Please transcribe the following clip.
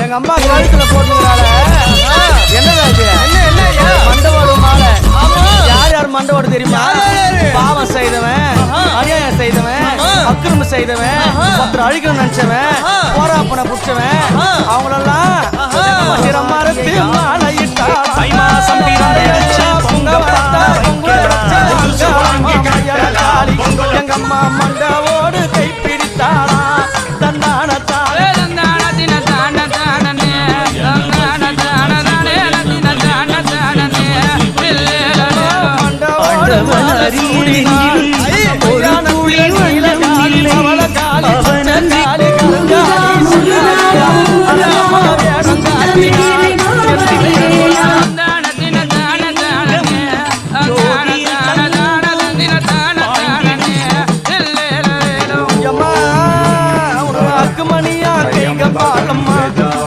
எங்க அம்மா கழுத்துல போட்டுக்கிறாள என்னடா இது? என்ன மண்டவோடு மாலை. யார் யார் மண்டவோடு தெரியுமா? பாவம் செய்தவன், அநியாயம் செய்தவன், அக்கிரமம் செய்தவன், ஒருத்தர் அழிக்கணும்னு நினைச்சவன், போராப்பனை புடிச்சவன், அவங்களெல்லாம் மரத்து மாலையிட்டாள். எங்க அம்மா மண்டவோடு கைப்பிடித்தாளா தந்தான மண்டவோடு